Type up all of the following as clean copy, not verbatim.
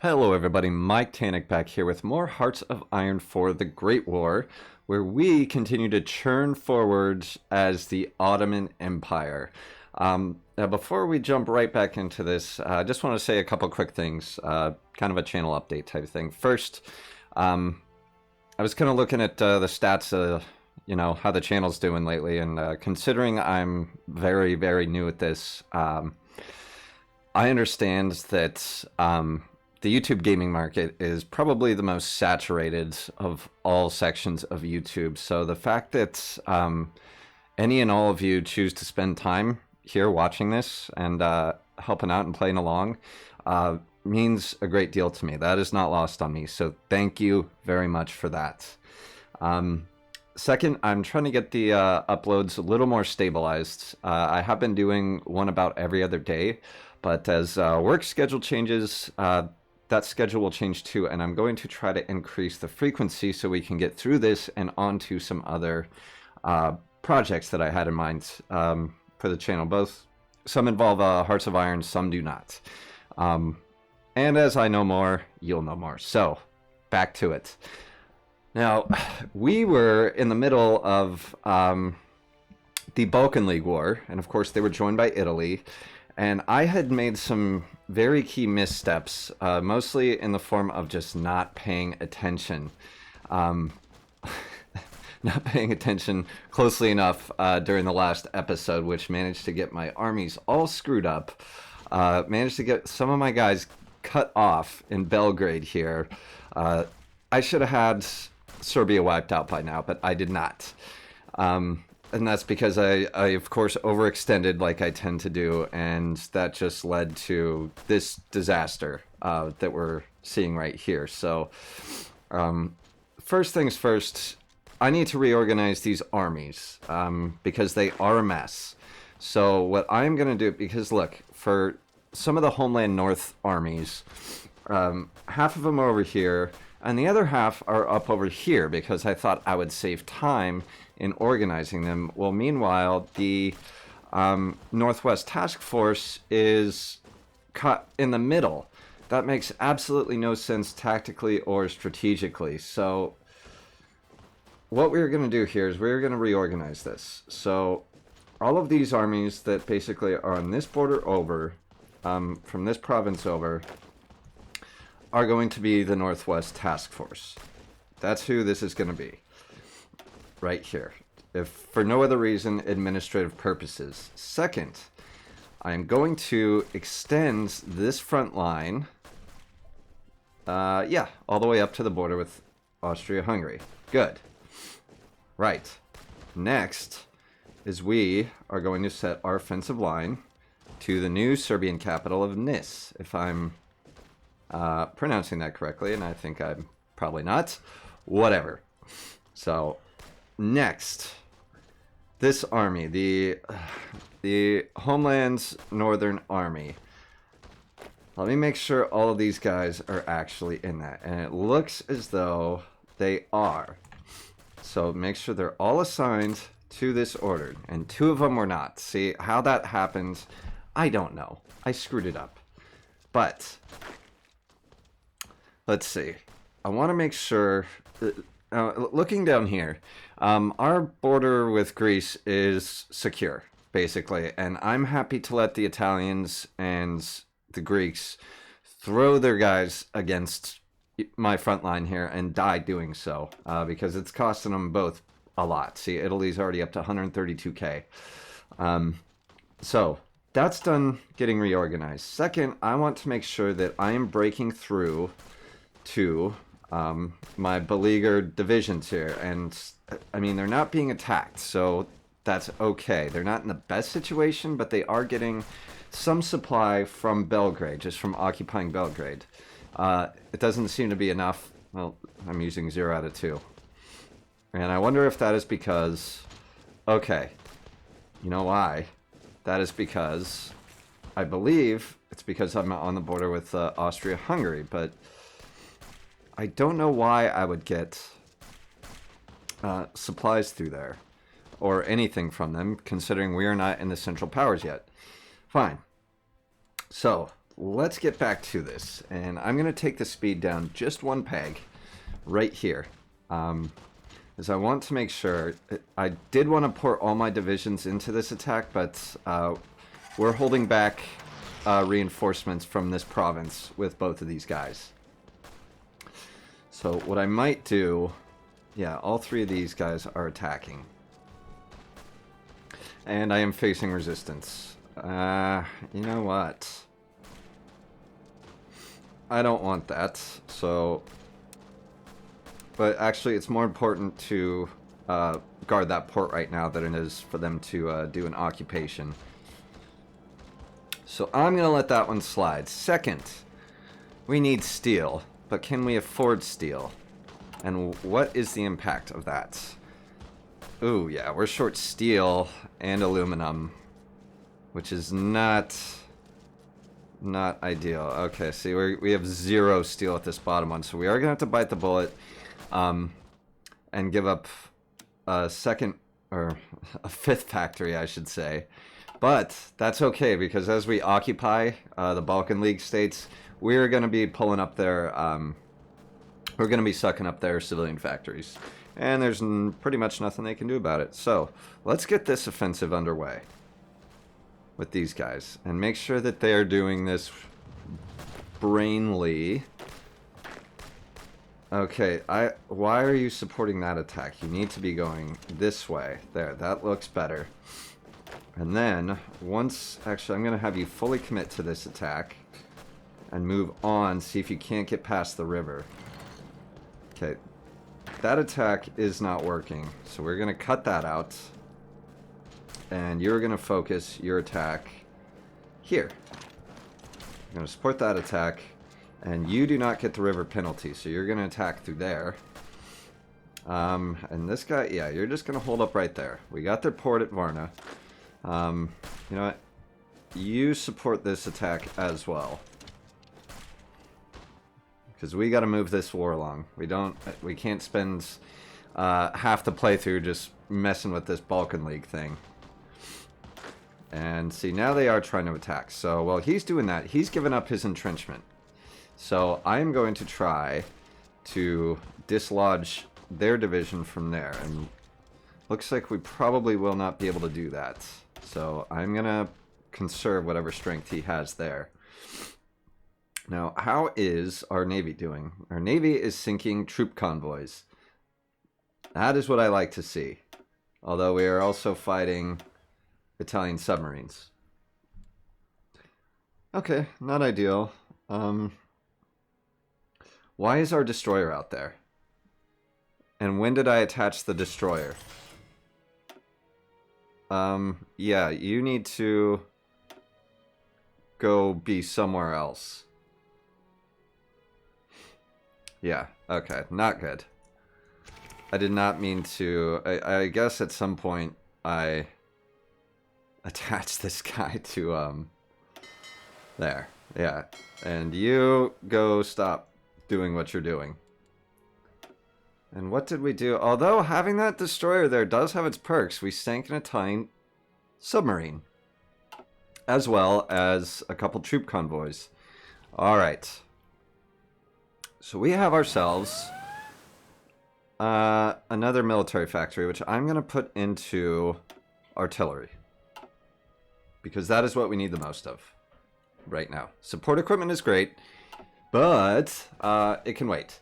Hello everybody, Mike Tanik back here with more Hearts of Iron for the Great War, where we continue to churn forward as the Ottoman Empire. Now before we jump right back into this, I just want to say a couple quick things, kind of a channel update type of thing. First, I was kind of looking at the stats, how the channel's doing lately, and considering I'm very, very new at this, I understand that the YouTube gaming market is probably the most saturated of all sections of YouTube. So the fact that any and all of you choose to spend time here watching this and helping out and playing along means a great deal to me. That is not lost on me. So thank you very much for that. Second, I'm trying to get the uploads a little more stabilized. I have been doing one about every other day, but as work schedule changes, that schedule will change too, and I'm going to try to increase the frequency so we can get through this and onto some other projects that I had in mind for the channel. Both, some involve Hearts of Iron, some do not. And as I know more, you'll know more. So, back to it. Now, we were in the middle of the Balkan League war, and of course they were joined by Italy. And I had made some very key missteps, mostly in the form of just not paying attention. Not paying attention closely enough during the last episode, which managed to get my armies all screwed up. Managed to get some of my guys cut off in Belgrade here. I should have had Serbia wiped out by now, but I did not. And that's because I, of course, overextended like I tend to do, and that just led to this disaster that we're seeing right here. So, first things first, I need to reorganize these armies because they are a mess. So what I'm going to do, because look, for some of the Homeland North armies, half of them are over here, and the other half are up over here because I thought I would save time in organizing them. Well, meanwhile, the Northwest Task Force is cut in the middle. That makes absolutely no sense tactically or strategically. So what we're going to do here is we're going to reorganize this. So all of these armies that basically are on this border over, from this province over, are going to be the Northwest Task Force. That's who this is going to be. Right here, if for no other reason, administrative purposes. Second, I am going to extend this front line, all the way up to the border with Austria-Hungary. Good. Right. Next is we are going to set our offensive line to the new Serbian capital of Nis, if I'm pronouncing that correctly, and I think I'm probably not. Whatever. So next, this army, the Homeland's Northern Army. Let me make sure all of these guys are actually in that, and it looks as though they are. So make sure they're all assigned to this order, and two of them were not. See, how that happened, I don't know. I screwed it up. But let's see. I want to make sure looking down here, our border with Greece is secure, basically, and I'm happy to let the Italians and the Greeks throw their guys against my front line here and die doing so, because it's costing them both a lot. See, Italy's already up to 132k. So that's done getting reorganized. Second, I want to make sure that I am breaking through to my beleaguered divisions here, and I mean, they're not being attacked, so that's okay. They're not in the best situation, but they are getting some supply from Belgrade, just from occupying Belgrade. It doesn't seem to be enough. Well, I'm using 0 out of 2. And I wonder if that is because, okay, you know why? That is because, I believe it's because I'm on the border with Austria-Hungary, but I don't know why I would get supplies through there or anything from them, considering we are not in the Central Powers yet. Fine. So let's get back to this. And I'm going to take the speed down just one peg right here. As I want to make sure, I did want to port all my divisions into this attack, but we're holding back reinforcements from this province with both of these guys. So what I might do, yeah, all three of these guys are attacking. And I am facing resistance. You know what? I don't want that, so... But actually, it's more important to guard that port right now than it is for them to do an occupation. So I'm going to let that one slide. Second, we need steel. But can we afford steel? And what is the impact of that? Ooh, yeah, we're short steel and aluminum, which is not ideal. Okay, see, we have 0 steel at this bottom one, so we are going to have to bite the bullet. And give up a second, or a 5th factory, I should say. But that's okay, because as we occupy the Balkan League states, we're going to be pulling up their, we're going to be sucking up their civilian factories. And there's pretty much nothing they can do about it. So, let's get this offensive underway with these guys. And make sure that they are doing this brainly. Okay, why are you supporting that attack? You need to be going this way. There, that looks better. And then, actually, I'm going to have you fully commit to this attack. And move on, see if you can't get past the river. Okay, that attack is not working. So we're going to cut that out. And you're going to focus your attack here. I'm going to support that attack. And you do not get the river penalty, so you're going to attack through there. And this guy, yeah, you're just going to hold up right there. We got their port at Varna. You know what? You support this attack as well. Because we got to move this war along. We can't spend half the playthrough just messing with this Balkan League thing. And see, now they are trying to attack. So, while he's doing that, he's given up his entrenchment. So I am going to try to dislodge their division from there. And looks like we probably will not be able to do that. So I'm going to conserve whatever strength he has there. Now, how is our Navy doing? Our Navy is sinking troop convoys. That is what I like to see. Although we are also fighting Italian submarines. Okay, not ideal. Why is our destroyer out there? And when did I attach the destroyer? Yeah, you need to go be somewhere else. Yeah, okay, not good. I did not mean to... I guess at some point I attached this guy to, there. Yeah, and you go stop doing what you're doing. And what did we do? Although having that destroyer there does have its perks, we sank an Italian submarine. As well as a couple troop convoys. Alright. So we have ourselves another military factory, which I'm going to put into artillery. Because that is what we need the most of right now. Support equipment is great. But it can wait.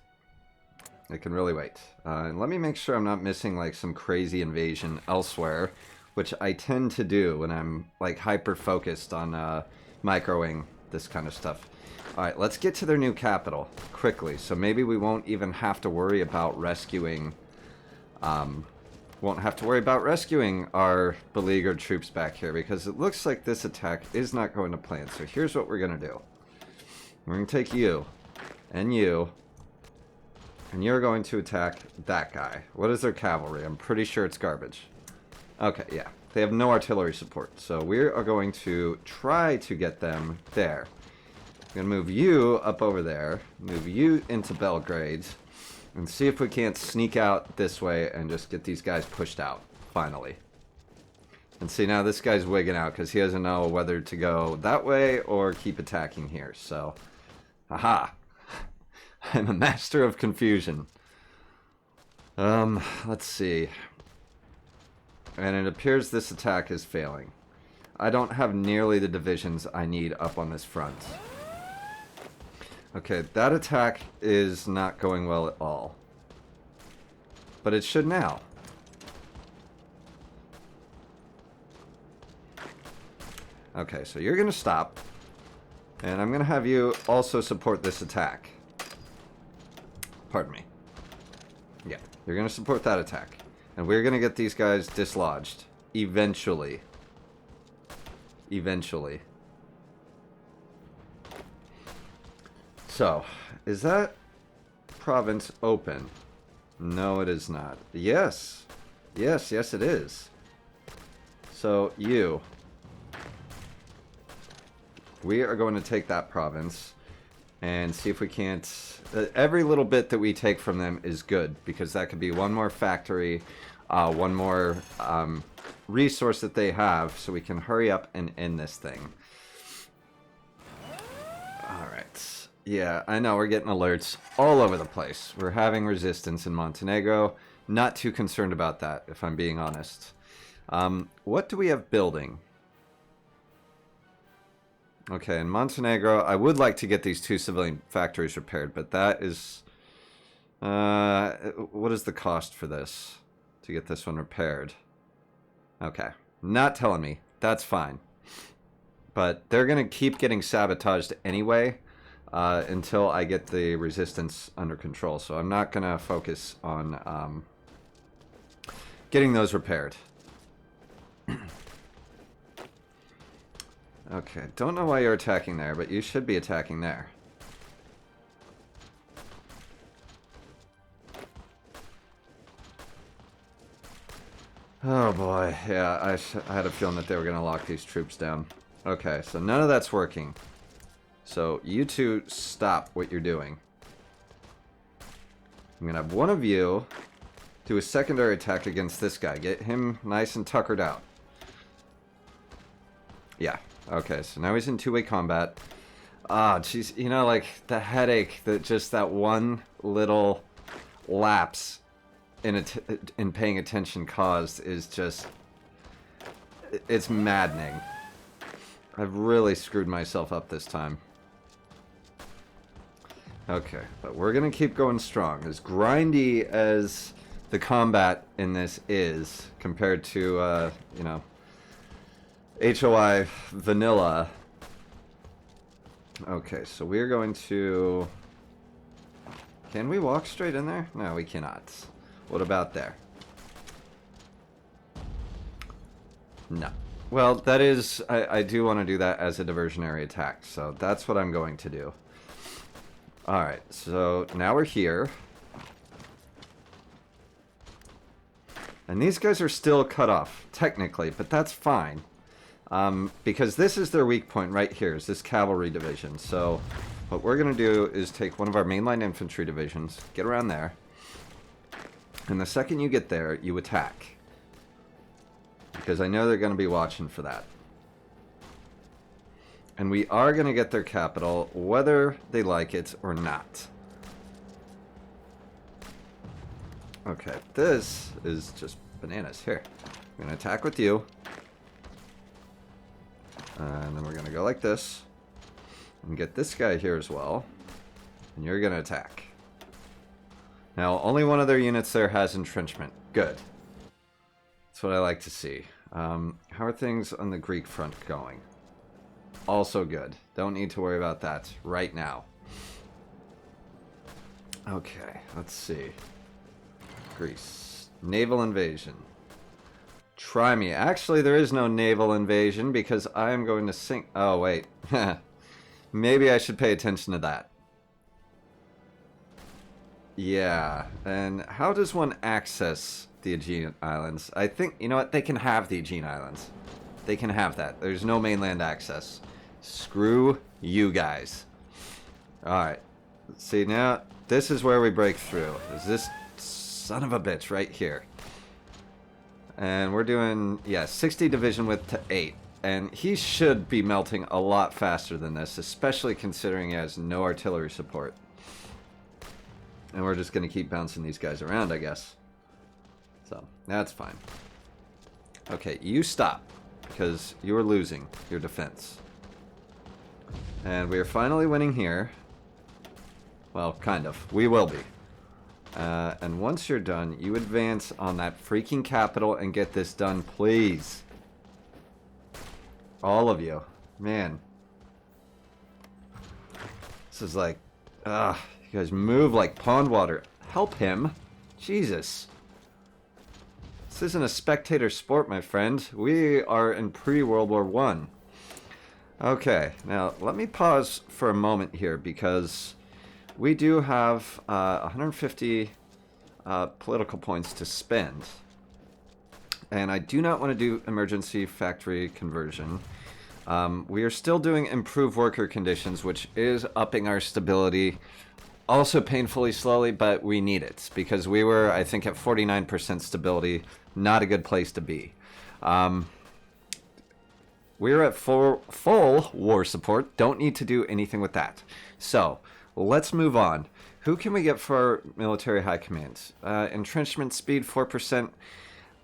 It can really wait. And let me make sure I'm not missing like some crazy invasion elsewhere, which I tend to do when I'm like hyper focused on microing this kind of stuff. All right, let's get to their new capital quickly. So maybe we won't even have to worry about rescuing. Won't have to worry about rescuing our beleaguered troops back here because it looks like this attack is not going to plan. So here's what we're gonna do. We're going to take you, and you're going to attack that guy. What is their cavalry? I'm pretty sure it's garbage. Okay, yeah. They have no artillery support, so we are going to try to get them there. I'm going to move you up over there, move you into Belgrade, and see if we can't sneak out this way and just get these guys pushed out, finally. And see, now this guy's wigging out because he doesn't know whether to go that way or keep attacking here. So, aha. I'm a master of confusion. Let's see. And it appears this attack is failing. I don't have nearly the divisions I need up on this front. Okay, that attack is not going well at all. But it should now. Okay, so you're going to stop. And I'm going to have you also support this attack. Pardon me. Yeah, you're going to support that attack. And we're going to get these guys dislodged. Eventually. Eventually. So, is that province open? No, it is not. Yes. Yes, yes, it is. So, you. We are going to take that province and see if we can't... every little bit that we take from them is good, because that could be one more factory, one more resource that they have, so we can hurry up and end this thing. Alright. Yeah, I know, we're getting alerts all over the place. We're having resistance in Montenegro. Not too concerned about that, if I'm being honest. What do we have building? Okay, in Montenegro, I would like to get these 2 civilian factories repaired, but that is... what is the cost for this? To get this one repaired? Okay, not telling me. That's fine. But they're going to keep getting sabotaged anyway, until I get the resistance under control. So I'm not going to focus on getting those repaired. Okay, don't know why you're attacking there, but you should be attacking there. Oh boy, yeah, I had a feeling that they were going to lock these troops down. Okay, so none of that's working. So you two stop what you're doing. I'm going to have one of you do a secondary attack against this guy. Get him nice and tuckered out. Yeah. Okay, so now he's in two-way combat. Ah, jeez, you know, like, the headache that just that one little lapse in paying attention caused is just... it's maddening. I've really screwed myself up this time. Okay, but we're gonna keep going strong. As grindy as the combat in this is, compared to, you know... HOI vanilla. Okay, so we're going to... Can we walk straight in there? No, we cannot. What about there? No. Well, that is... I do want to do that as a diversionary attack, so that's what I'm going to do. Alright, so now we're here. And these guys are still cut off, technically, but that's fine. Because this is their weak point right here, is this cavalry division. So what we're going to do is take one of our mainline infantry divisions, get around there, and the second you get there, you attack. Because I know they're going to be watching for that. And we are going to get their capital, whether they like it or not. Okay, this is just bananas. Here, I'm going to attack with you. And then we're going to go like this. And get this guy here as well. And you're going to attack. Now, only one of their units there has entrenchment. Good. That's what I like to see. How are things on the Greek front going? Also good. Don't need to worry about that right now. Okay, let's see. Greece. Naval invasion. Try me. Actually, there is no naval invasion because I am going to sink... Oh, wait. Maybe I should pay attention to that. Yeah. And how does one access the Aegean Islands? I think... You know what? They can have the Aegean Islands. They can have that. There's no mainland access. Screw you guys. Alright. See, now, this is where we break through. Is this son of a bitch right here. And we're doing, yeah, 60 division width to 8. And he should be melting a lot faster than this, especially considering he has no artillery support. And we're just going to keep bouncing these guys around, I guess. So, that's fine. Okay, you stop, because you are losing your defense. And we are finally winning here. Well, kind of. We will be. And once you're done, you advance on that freaking capital and get this done, please. All of you. Man. This is like... you guys move like pond water. Help him. Jesus. This isn't a spectator sport, my friend. We are in pre-World War I. Okay, now let me pause for a moment here because we do have 150 political points to spend. And I do not want to do emergency factory conversion. We are still doing improved worker conditions, which is upping our stability. Also painfully slowly, but we need it because we were, I think, at 49% stability. Not a good place to be. We're at full war support. Don't need to do anything with that. So, let's move on. Who can we get for our military high commands? Entrenchment speed, 4%.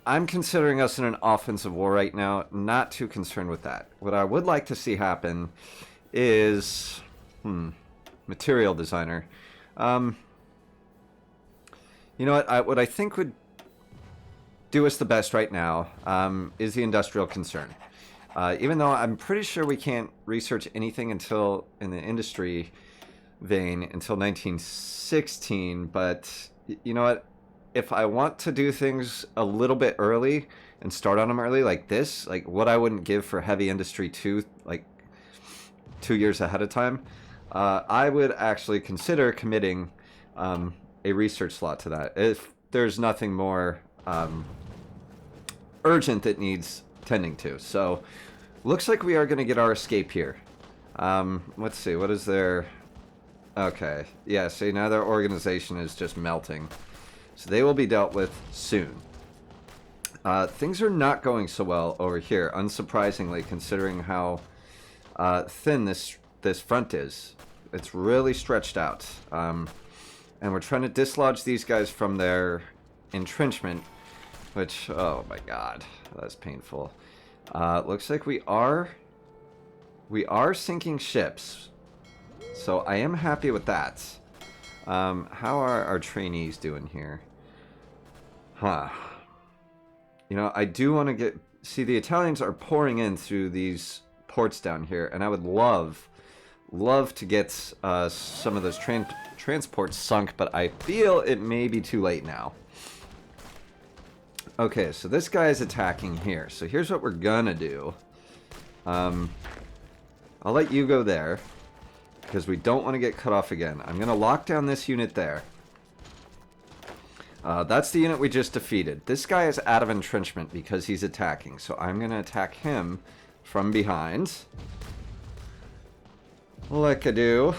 I'm considering us in an offensive war right now. Not too concerned with that. What I would like to see happen is... material designer. You know what? What I think would do us the best right now is the industrial concern. Even though I'm pretty sure we can't research anything until in the industry vein until 1916, but you know what? If I want to do things a little bit early and start on them early like this, like what I wouldn't give for heavy industry 2, like 2 years ahead of time, I would actually consider committing a research slot to that if there's nothing more urgent that needs tending to. So, looks like we are going to get our escape here. Let's see, what is their... Okay, yeah, see, now their organization is just melting. So they will be dealt with soon. Things are not going so well over here, unsurprisingly, considering how thin this front is. It's really stretched out. And we're trying to dislodge these guys from their entrenchment, which, oh my god, that's painful. Looks like we are sinking ships. So I am happy with that. How are our trainees doing here? Huh. You know, I do want to get... See, the Italians are pouring in through these ports down here, and I would love to get some of those transports sunk, but I feel it may be too late now. Okay, so this guy is attacking here. So here's what we're gonna do. I'll let you go there, because we don't want to get cut off again. I'm gonna lock down this unit there. That's the unit we just defeated. This guy is out of entrenchment because he's attacking, so I'm gonna attack him from behind. Like I do.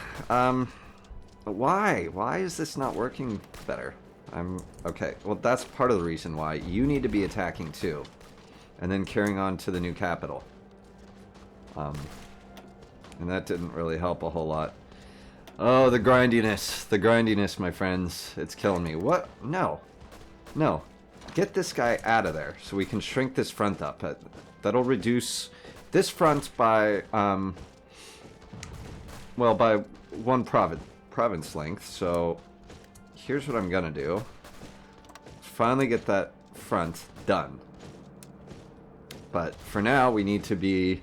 Why? Why is this not working better? Okay, well that's part of the reason why. You need to be attacking too. And then carrying on to the new capital. And that didn't really help a whole lot. Oh, the grindiness. The grindiness, my friends. It's killing me. What? No. No. Get this guy out of there so we can shrink this front up. That'll reduce this front by, well, by 1 province length. So here's what I'm gonna do. Finally get that front done. But for now, we need to be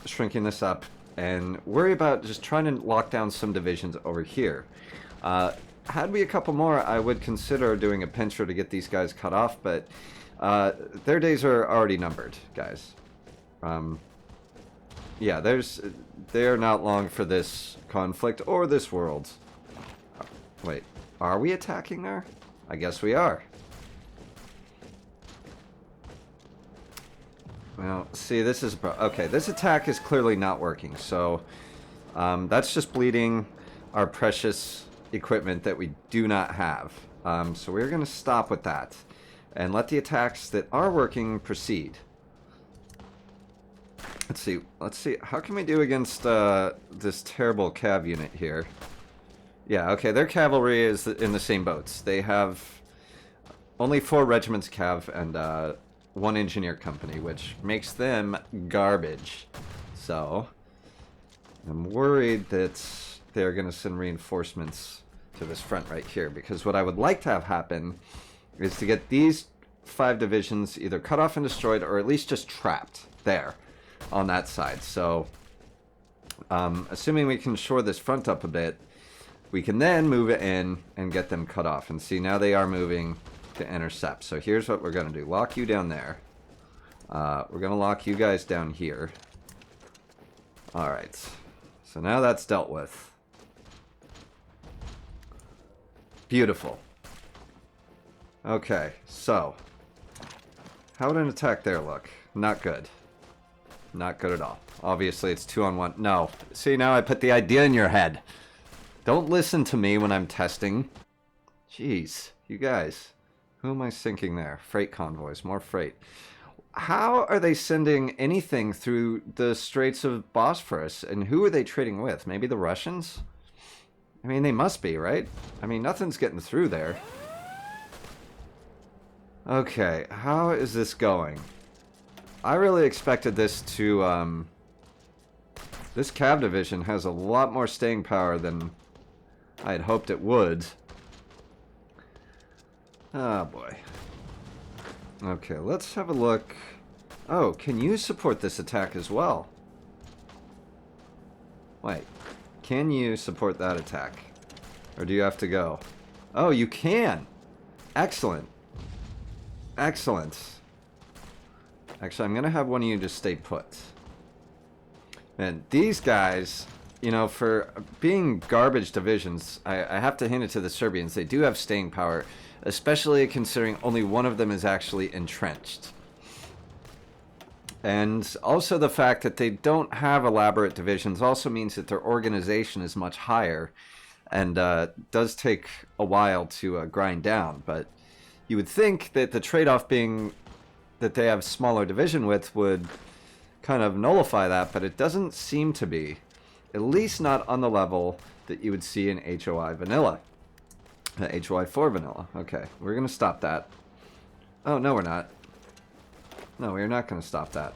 shrinking this up and worry about just trying to lock down some divisions over here. Had we a couple more, I would consider doing a pincher to get these guys cut off, but their days are already numbered, guys. Yeah, they're not long for this conflict or this world. Wait, are we attacking there? I guess we are. Well, see, this is... Okay, this attack is clearly not working, so... that's just bleeding our precious equipment that we do not have. So we're going to stop with that. and let the attacks that are working proceed. Let's see, how can we do against this terrible cav unit here? Yeah, okay, their cavalry is in the same boats. They have only 4 regiments cav and 1 engineer company, which makes them garbage. So, I'm worried that they're going to send reinforcements to this front right here, because what I would like to have happen is to get these 5 divisions either cut off and destroyed, or at least just trapped there on that side. So, assuming we can shore this front up a bit, we can then move it in and get them cut off. And see, now they are moving to intercept. So here's what we're going to do. Lock you down there. We're going to lock you guys down here. Alright. So now that's dealt with. Beautiful. Okay, so. How would an attack there look? Not good. Not good at all. Obviously, it's 2-on-1. No. See, now I put the idea in your head. Don't listen to me when I'm testing. Jeez, you guys. Who am I sinking there? Freight convoys, more freight. How are they sending anything through the Straits of Bosphorus? And who are they trading with? Maybe the Russians? I mean, they must be, right? I mean, nothing's getting through there. Okay, how is this going? I really expected this to, this cav division has a lot more staying power than I had hoped it would. Oh, boy. Okay, let's have a look. Oh, can you support this attack as well? Wait, can you support that attack? Or do you have to go? Oh, you can! Excellent. Excellent. Actually, I'm going to have one of you just stay put. Man, these guys, you know, for being garbage divisions, I have to hand it to the Serbians. They do have staying power, especially considering only one of them is actually entrenched. And also the fact that they don't have elaborate divisions also means that their organization is much higher and does take a while to grind down. But you would think that the trade-off being that they have smaller division width would kind of nullify that, but it doesn't seem to be. At least not on the level that you would see in HOI vanilla. HOI4 vanilla. Okay, we're going to stop that. Oh, no, we're not. No, we're not going to stop that.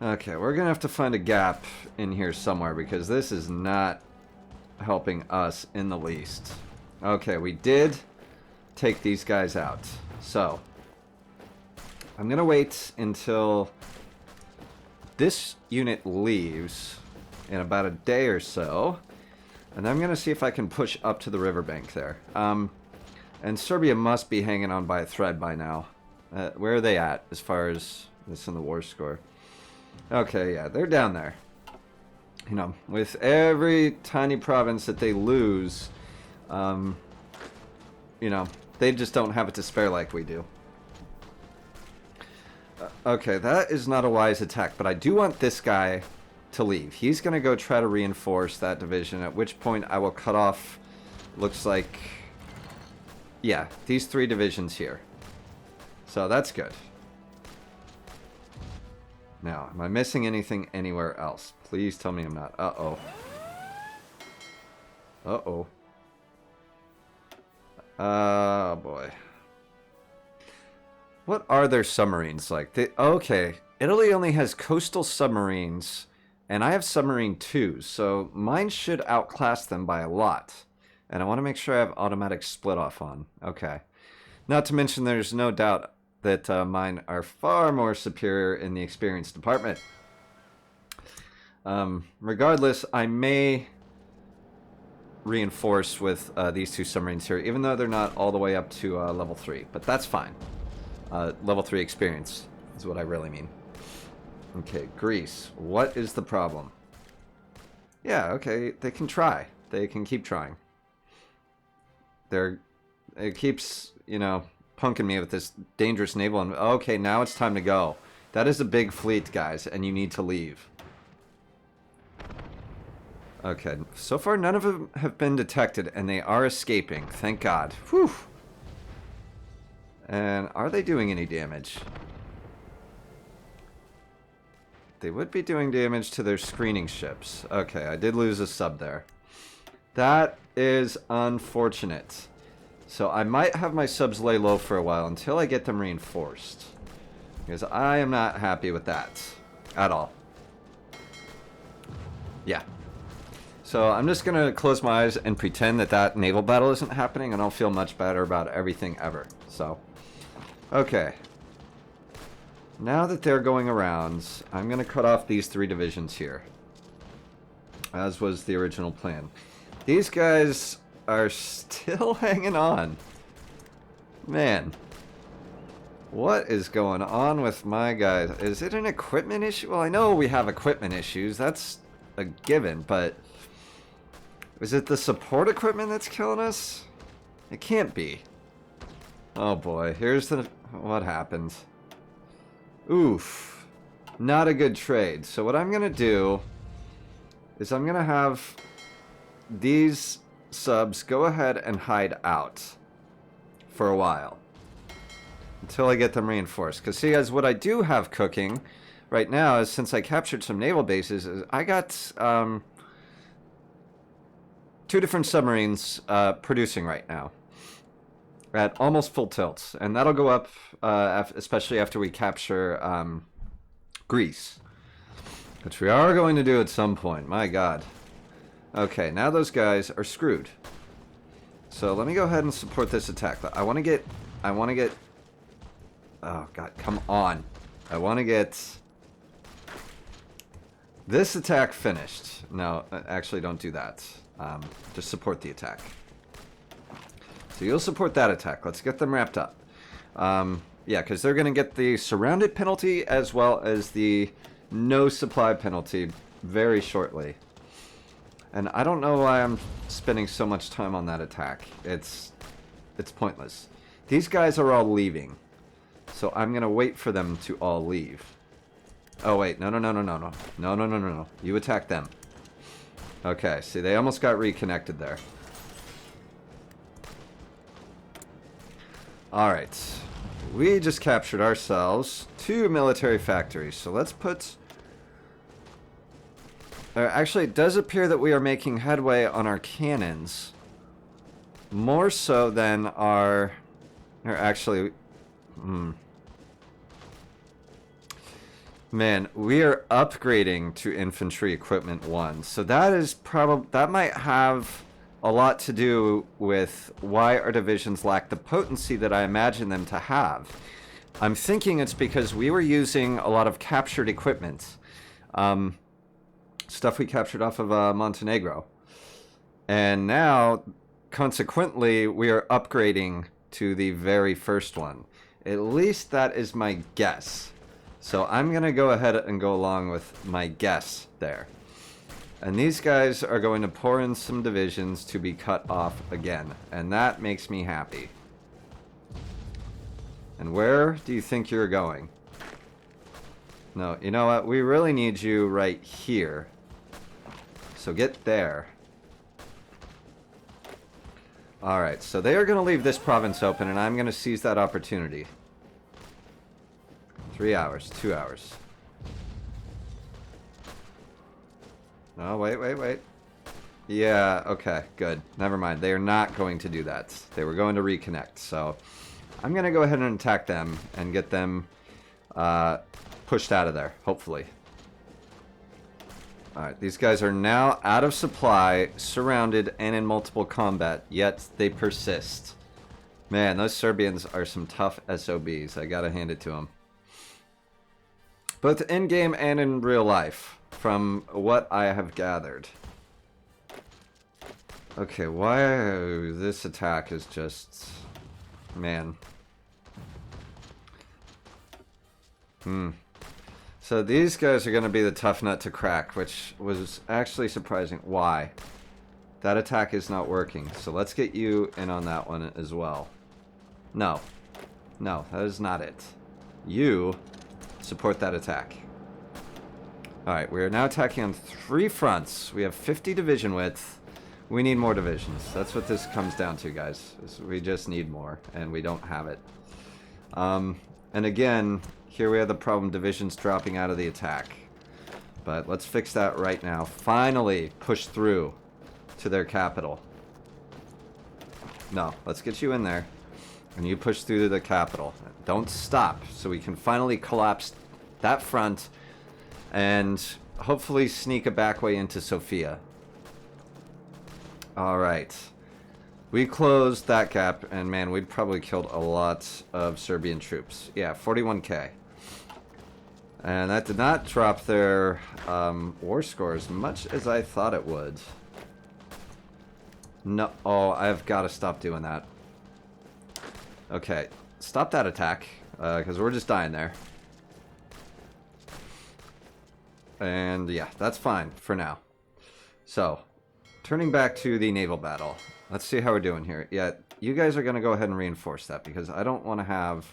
Okay, we're going to have to find a gap in here somewhere because this is not helping us in the least. Okay, we did take these guys out. So, I'm going to wait until this unit leaves in about a day or so. And I'm going to see if I can push up to the riverbank there. And Serbia must be hanging on by a thread by now. Where are they at as far as this in the war score? Okay, yeah, they're down there. You know, with every tiny province that they lose, you know, they just don't have it to spare like we do. Okay, that is not a wise attack, but I do want this guy to leave. He's going to go try to reinforce that division, at which point I will cut off, looks like, yeah, these 3 divisions here. So that's good. Now, am I missing anything anywhere else? Please tell me I'm not. Uh-oh. Uh-oh. Oh, boy. What are their submarines like? Okay, Italy only has coastal submarines, and I have submarine 2, so mine should outclass them by a lot. And I want to make sure I have automatic split off on. Okay. Not to mention there's no doubt that mine are far more superior in the experience department. Regardless, I may reinforce with these 2 submarines here, even though they're not all the way up to level 3. But that's fine. Level 3 experience is what I really mean. Okay, Greece. What is the problem? Yeah, okay, they can try. They can keep trying. It keeps, you know, punking me with this dangerous naval. And okay, now it's time to go. That is a big fleet, guys, and you need to leave. Okay, so far none of them have been detected, and they are escaping. Thank God. Whew. And are they doing any damage? They would be doing damage to their screening ships. Okay, I did lose a sub there. That is unfortunate. So I might have my subs lay low for a while until I get them reinforced. Because I am not happy with that. At all. Yeah. So I'm just going to close my eyes and pretend that that naval battle isn't happening, and I'll feel much better about everything ever. So, okay. Now that they're going around, I'm going to cut off these 3 divisions here. As was the original plan. These guys are still hanging on. Man. What is going on with my guys? Is it an equipment issue? Well, I know we have equipment issues. That's a given, but... is it the support equipment that's killing us? It can't be. Oh boy, here's the... what happens. Oof. Not a good trade. So what I'm going to do is I'm going to have these subs go ahead and hide out for a while. Until I get them reinforced. Because see, as what I do have cooking right now is, since I captured some naval bases, is I got 2 different submarines producing right now. At almost full tilt. And that'll go up, especially after we capture Greece. Which we are going to do at some point. My God. Okay, now those guys are screwed. So let me go ahead and support this attack. I want to get... oh, God, come on. I want to get this attack finished. No, actually don't do that. Just support the attack. So you'll support that attack. Let's get them wrapped up. Yeah, because they're going to get the surrounded penalty as well as the no supply penalty very shortly. And I don't know why I'm spending so much time on that attack. It's pointless. These guys are all leaving. So I'm going to wait for them to all leave. Oh, wait. No. No. You attack them. Okay, see, they almost got reconnected there. Alright. We just captured ourselves 2 military factories. So let's put... actually, it does appear that we are making headway on our cannons. More so than our... or actually... Man, we are upgrading to infantry equipment 1. So that is probably... that might have a lot to do with why our divisions lack the potency that I imagine them to have. I'm thinking it's because we were using a lot of captured equipment. Stuff we captured off of Montenegro. And now, consequently, we are upgrading to the very first one. At least that is my guess. So I'm going to go ahead and go along with my guess there. And these guys are going to pour in some divisions to be cut off again. And that makes me happy. And where do you think you're going? No, you know what? We really need you right here. So get there. Alright, so they are going to leave this province open, and I'm going to seize that opportunity. 3 hours, 2 hours. Oh, wait. Yeah, okay, good. Never mind. They are not going to do that. They were going to reconnect, so I'm going to go ahead and attack them and get them pushed out of there, hopefully. Alright, these guys are now out of supply, surrounded, and in multiple combat, yet they persist. Man, those Serbians are some tough SOBs. I gotta hand it to them. Both in-game and in real life, from what I have gathered. Okay, why... this attack is just... man. So these guys are going to be the tough nut to crack, which was actually surprising. Why? That attack is not working. So let's get you in on that one as well. No. No, that is not it. You support that attack. Alright, we are now attacking on 3 fronts. We have 50 division width. We need more divisions. That's what this comes down to, guys. We just need more, and we don't have it. And again, here we have the problem, divisions dropping out of the attack. But let's fix that right now. Finally push through to their capital. No, let's get you in there. And you push through to the capital. Don't stop, so we can finally collapse that front and hopefully sneak a back way into Sofia. Alright. We closed that gap, and man, we'd probably killed a lot of Serbian troops. Yeah, 41k. And that did not drop their war score as much as I thought it would. No, oh, I've got to stop doing that. Okay, stop that attack, because we're just dying there. And yeah, that's fine for now. So, turning back to the naval battle. Let's see how we're doing here. Yeah, you guys are going to go ahead and reinforce that, because I don't want to have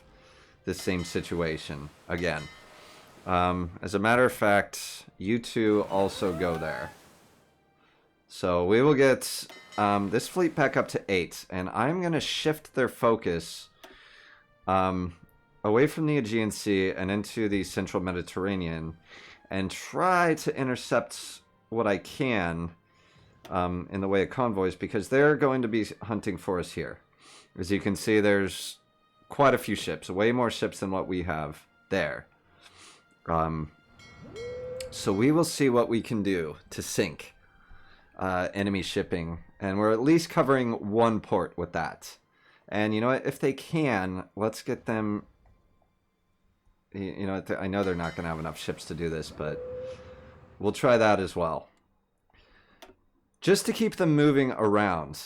the same situation again. As a matter of fact, you two also go there. So we will get this fleet back up to 8, and I'm going to shift their focus away from the Aegean Sea and into the central Mediterranean, and try to intercept what I can in the way of convoys, because they're going to be hunting for us here. As you can see, there's quite a few ships, way more ships than what we have there. So we will see what we can do to sink enemy shipping, and we're at least covering one port with that. And you know what, if they can, let's get them, you know, I know they're not going to have enough ships to do this, but we'll try that as well. Just to keep them moving around,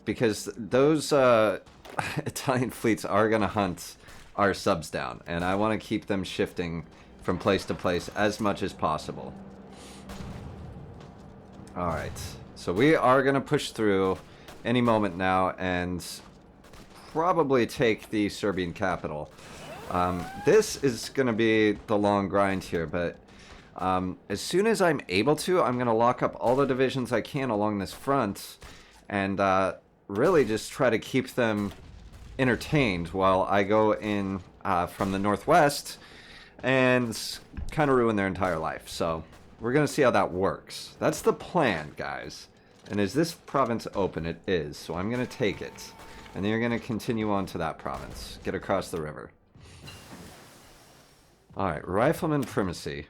because those Italian fleets are going to hunt our subs down, and I want to keep them shifting from place to place as much as possible. Alright, so we are going to push through any moment now and probably take the Serbian capital. This is going to be the long grind here, but as soon as I'm able to, I'm going to lock up all the divisions I can along this front and really just try to keep them entertained while I go in from the northwest and kind of ruin their entire life. So we're going to see how that works. That's the plan, guys. And is this province open? It is. So I'm going to take it. And then you're going to continue on to that province. Get across the river. Alright, rifleman primacy.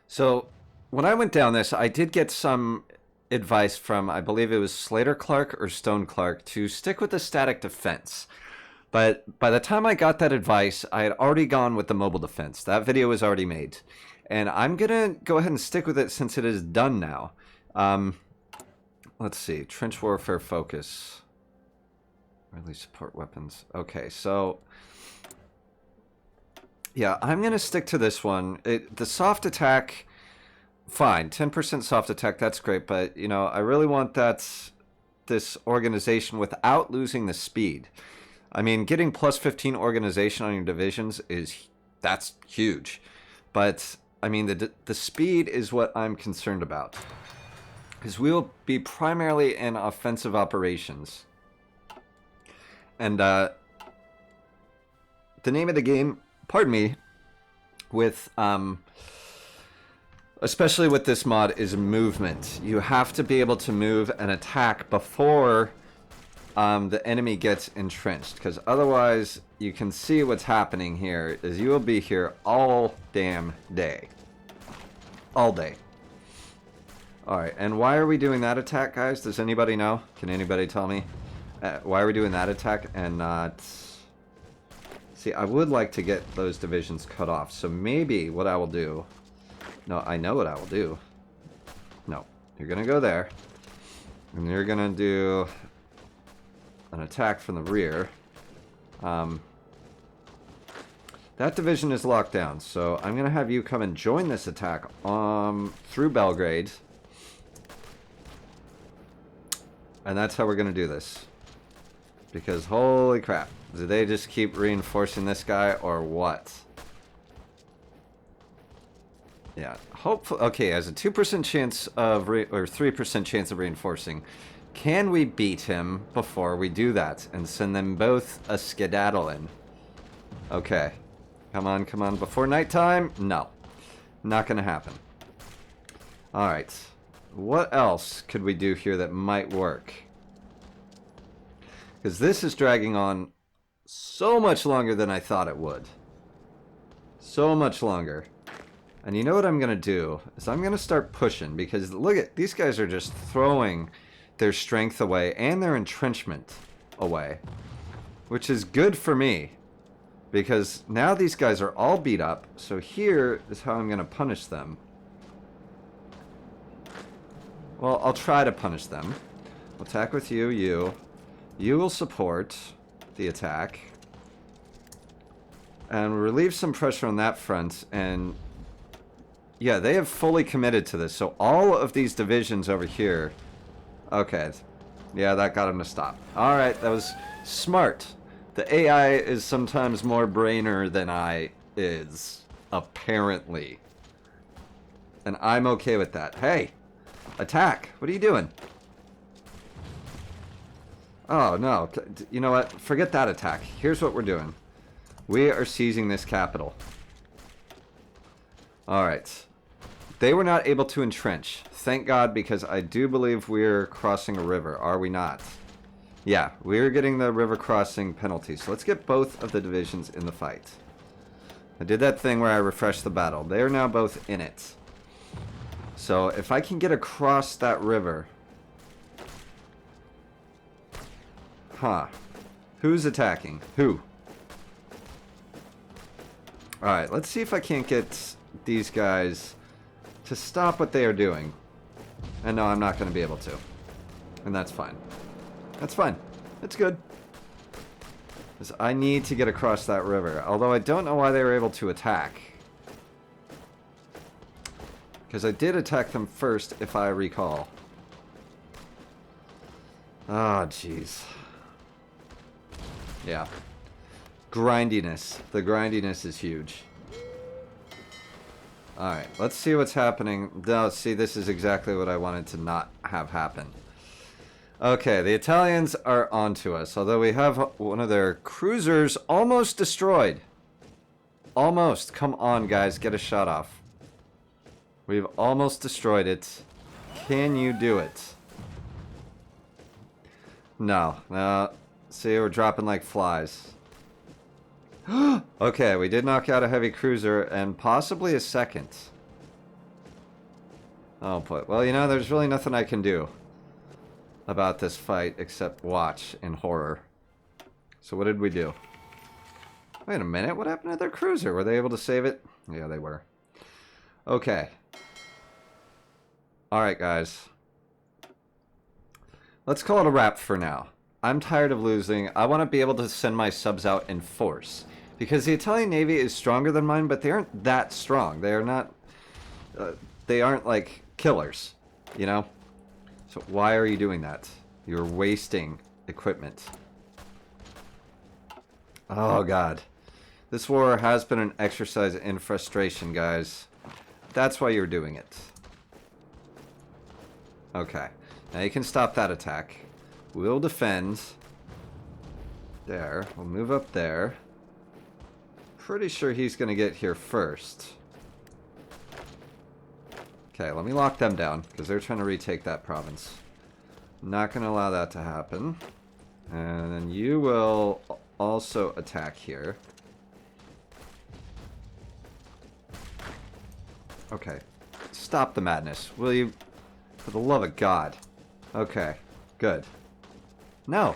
So when I went down this, I did get some advice from, I believe it was Slater Clark or Stone Clark, to stick with the static defense. But by the time I got that advice, I had already gone with the mobile defense. That video was already made. And I'm going to go ahead and stick with it since it is done now. Let's see. Trench warfare focus. Release support weapons. Okay, so yeah, I'm going to stick to this one. The soft attack, fine. 10% soft attack, that's great. But, you know, I really want this organization without losing the speed. I mean, getting plus 15 organization on your divisions that's huge. But, I mean, the speed is what I'm concerned about. Because we will be primarily in offensive operations. And the name of the game, pardon me, with especially with this mod, is movement. You have to be able to move and attack before the enemy gets entrenched, because otherwise you can see what's happening here is you will be here all damn day. All day. Alright, and why are we doing that attack, guys? Does anybody know? Can anybody tell me? Why are we doing that attack and not... See, I would like to get those divisions cut off, so maybe what I will do... No, I know what I will do. No, you're gonna go there, and you're gonna do an attack from the rear. That division is locked down, so I'm gonna have you come and join this attack through Belgrade. And that's how we're gonna do this. Because holy crap, do they just keep reinforcing this guy or what? Yeah, hopefully. Okay, has a 2% chance of or 3% chance of reinforcing. Can we beat him before we do that and send them both a skedaddle in? Okay, come on, come on. Before nighttime? No, not gonna happen. All right, what else could we do here that might work? Because this is dragging on so much longer than I thought it would. So much longer. And you know what I'm going to do? Is I'm going to start pushing. Because look at, these guys are just throwing their strength away and their entrenchment away. Which is good for me. Because now these guys are all beat up. So here is how I'm going to punish them. Well, I'll try to punish them. I'll attack with you, you. You will support the attack. And relieve some pressure on that front. And yeah, they have fully committed to this. So all of these divisions over here. Okay. Yeah, that got them to stop. Alright, that was smart. The AI is sometimes more brainer than I is. Apparently. And I'm okay with that. Hey! Attack! What are you doing? Oh, no. You know what? Forget that attack. Here's what we're doing. We are seizing this capital. Alright. They were not able to entrench. Thank God, because I do believe we're crossing a river. Are we not? Yeah, we're getting the river crossing penalty. So let's get both of the divisions in the fight. I did that thing where I refreshed the battle. They are now both in it. So if I can get across that river... Huh. Who's attacking? Who? Alright, let's see if I can't get these guys to stop what they are doing. And no, I'm not going to be able to. And that's fine. That's fine. It's good. Because I need to get across that river. Although I don't know why they were able to attack. Because I did attack them first, if I recall. Oh, jeez. Yeah. Grindiness. The grindiness is huge. Alright, let's see what's happening. No, see, this is exactly what I wanted to not have happen. Okay, the Italians are onto us. Although we have one of their cruisers almost destroyed. Almost. Come on, guys. Get a shot off. We've almost destroyed it. Can you do it? No. No. See, we're dropping like flies. Okay, we did knock out a heavy cruiser and possibly a second. Oh boy. Well, you know, there's really nothing I can do about this fight except watch in horror. So what did we do? Wait a minute, what happened to their cruiser? Were they able to save it? Yeah, they were. Okay. Alright, guys. Let's call it a wrap for now. I'm tired of losing. I want to be able to send my subs out in force. Because the Italian Navy is stronger than mine, but they aren't that strong. They are not... they aren't, like, killers. You know? So why are you doing that? You're wasting equipment. Oh, God. This war has been an exercise in frustration, guys. That's why you're doing it. Okay. Now you can stop that attack. We'll defend. There. We'll move up there. Pretty sure he's going to get here first. Okay, let me lock them down, because they're trying to retake that province. Not going to allow that to happen. And then you will also attack here. Okay. Stop the madness, will you? For the love of God. Okay, good. No.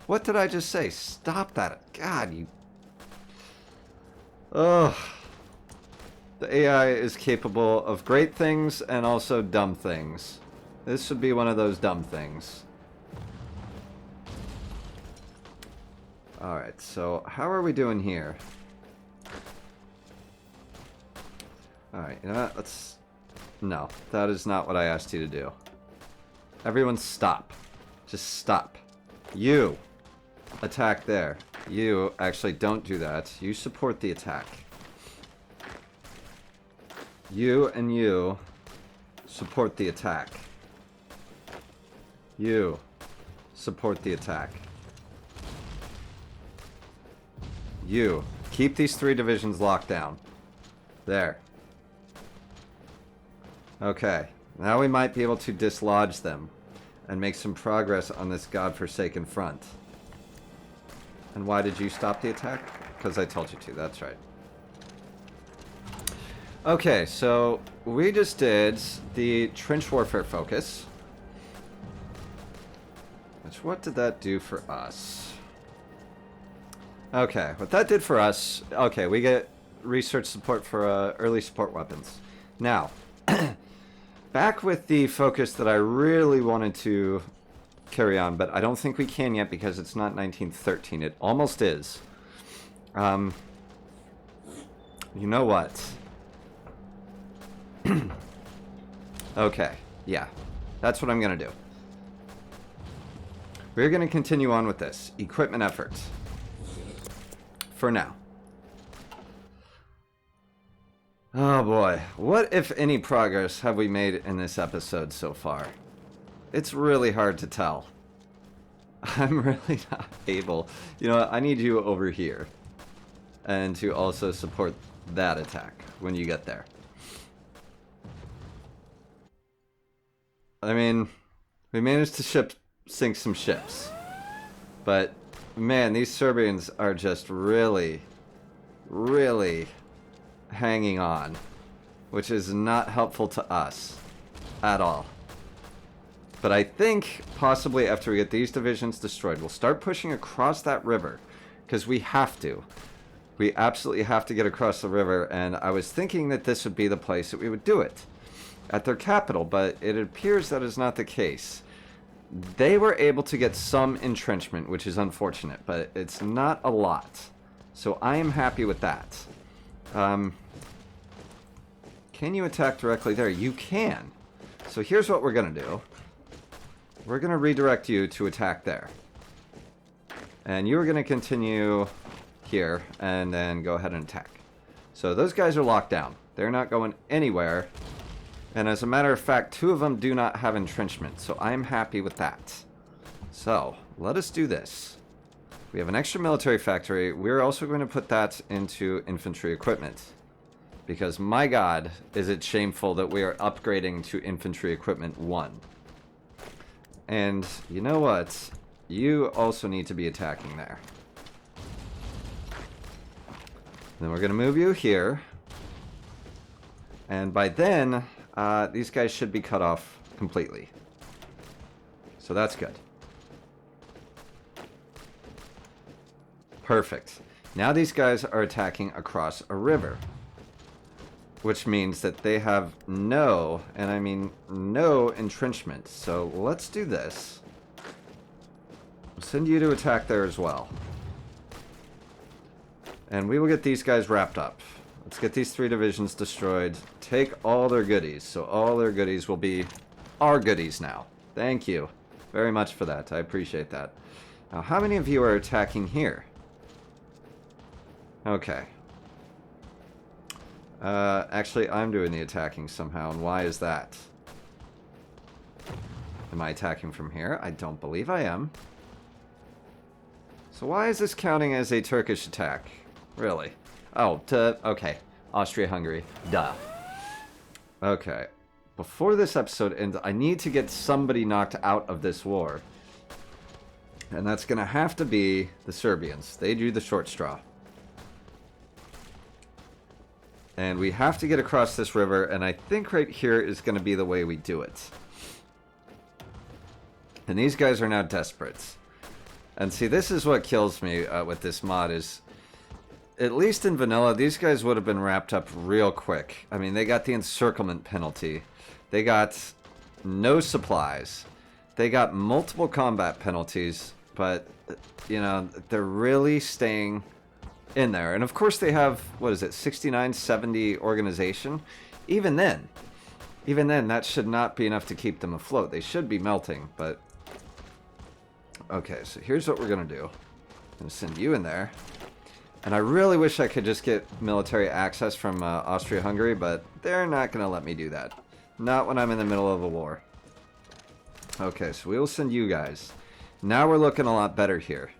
What did I just say? Stop that. God, you... Ugh. The AI is capable of great things and also dumb things. This should be one of those dumb things. Alright, so how are we doing here? Alright, you know what? Let's... No, that is not what I asked you to do. Everyone stop. Just stop. You attack there. You actually don't do that. You support the attack. You and you support the attack. You support the attack. You keep these 3 divisions locked down. There. Okay. Now we might be able to dislodge them and make some progress on this godforsaken front. And why did you stop the attack? Because I told you to, that's right. Okay, so we just did the trench warfare focus. Which, what did that do for us? Okay, what that did for us, okay, we get research support for early support weapons. Now, back with the focus that I really wanted to carry on, but I don't think we can yet because it's not 1913. It almost is. You know what? Okay, yeah. That's what I'm going to do. We're going to continue on with this. Equipment efforts. For now. Oh boy. What, if any, progress have we made in this episode so far? It's really hard to tell. I'm really not able. You know what? I need you over here. And to also support that attack when you get there. I mean, we managed to sink some ships. But, man, these Serbians are just really, really hanging on. Which is not helpful to us at all. But I think, possibly after we get these divisions destroyed, we'll start pushing across that river. Because we have to. We absolutely have to get across the river, and I was thinking that this would be the place that we would do it. At their capital, but it appears that is not the case. They were able to get some entrenchment, which is unfortunate, but it's not a lot. So I am happy with that. Can you attack directly there? You can. So here's what we're going to do. We're going to redirect you to attack there. And you're going to continue here, and then go ahead and attack. So those guys are locked down. They're not going anywhere. And as a matter of fact, 2 of them do not have entrenchment, so I'm happy with that. So, let us do this. We have an extra military factory. We're also going to put that into infantry equipment. Because, my god, is it shameful that we are upgrading to infantry equipment 1. And, you know what? You also need to be attacking there. Then we're going to move you here. And by then, these guys should be cut off completely. So that's good. Perfect. Now these guys are attacking across a river. Which means that they have no, and I mean no, entrenchment. So let's do this. We'll send you to attack there as well. And we will get these guys wrapped up. Let's get these 3 divisions destroyed. Take all their goodies. So all their goodies will be our goodies now. Thank you very much for that. I appreciate that. Now, how many of you are attacking here? Okay. Actually, I'm doing the attacking somehow. And why is that? Am I attacking from here? I don't believe I am. So why is this counting as a Turkish attack? Really? Oh, okay. Austria-Hungary. Duh. Okay. Before this episode ends, I need to get somebody knocked out of this war. And that's going to have to be the Serbians. They drew the short straw. And we have to get across this river, and I think right here is going to be the way we do it. And these guys are now desperate. And see, this is what kills me with this mod is... At least in vanilla, these guys would have been wrapped up real quick. I mean, they got the encirclement penalty. They got no supplies. They got multiple combat penalties. But, you know, they're really staying in there. And of course they have, what is it, 69, 70 organization? Even then, that should not be enough to keep them afloat. They should be melting, but... Okay, so here's what we're going to do. I'm going to send you in there. And I really wish I could just get military access from Austria-Hungary, but they're not going to let me do that. Not when I'm in the middle of a war. Okay, so we will send you guys. Now we're looking a lot better here.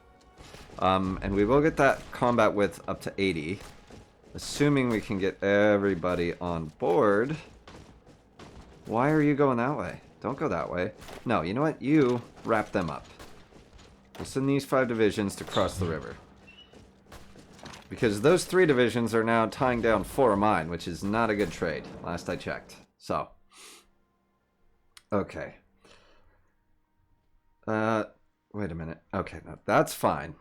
And we will get that combat width up to 80. Assuming we can get everybody on board. Why are you going that way? Don't go that way. No, you know what? You wrap them up. We'll send these 5 divisions to cross the river. Because those 3 divisions are now tying down 4 of mine, which is not a good trade, last I checked. So. Okay. Wait a minute. Okay, no, that's fine.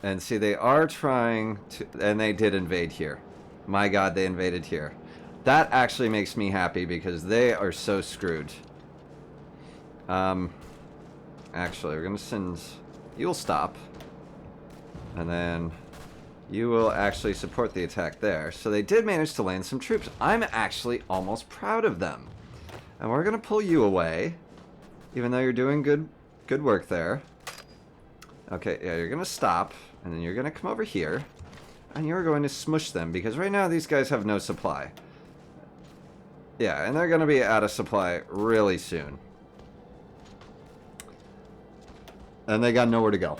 And see, they are trying to... And they did invade here. My god, they invaded here. That actually makes me happy because they are so screwed. Actually, we're going to send... You'll stop. And then you will actually support the attack there. So they did manage to land some troops. I'm actually almost proud of them. And we're going to pull you away. Even though you're doing good work there. Okay, yeah, you're going to stop. And then you're going to come over here. And you're going to smush them. Because right now these guys have no supply. Yeah, and they're going to be out of supply really soon. And they got nowhere to go.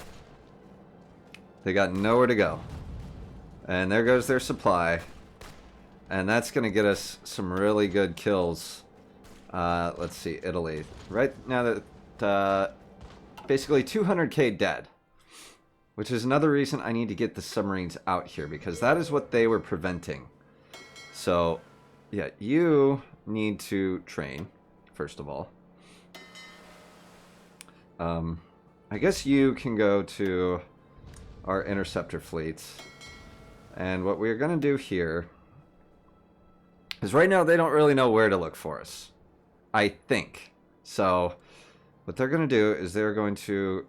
They got nowhere to go. And there goes their supply. And that's going to get us some really good kills. Let's see, Italy. Right now that basically 200k dead. Which is another reason I need to get the submarines out here. Because that is what they were preventing. So, yeah, you need to train, first of all. I guess you can go to our interceptor fleets. And what we're going to do here is right now they don't really know where to look for us. I think. So what they're going to do is they're going to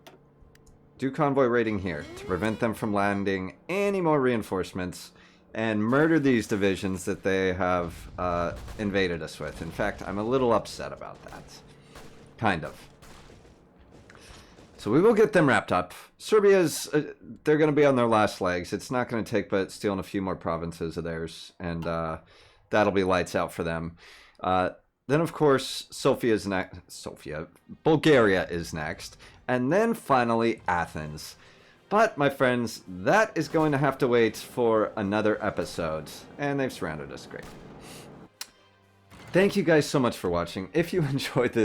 do convoy raiding here to prevent them from landing any more reinforcements and murder these divisions that they have invaded us with. In fact, I'm a little upset about that. Kind of. So we will get them wrapped up. Serbia's, they're going to be on their last legs. It's not going to take but stealing a few more provinces of theirs. And that'll be lights out for them. Then, of course, Bulgaria is next. And then, finally, Athens. But, my friends, that is going to have to wait for another episode. And they've surrounded us. Great. Thank you guys so much for watching. If you enjoyed this,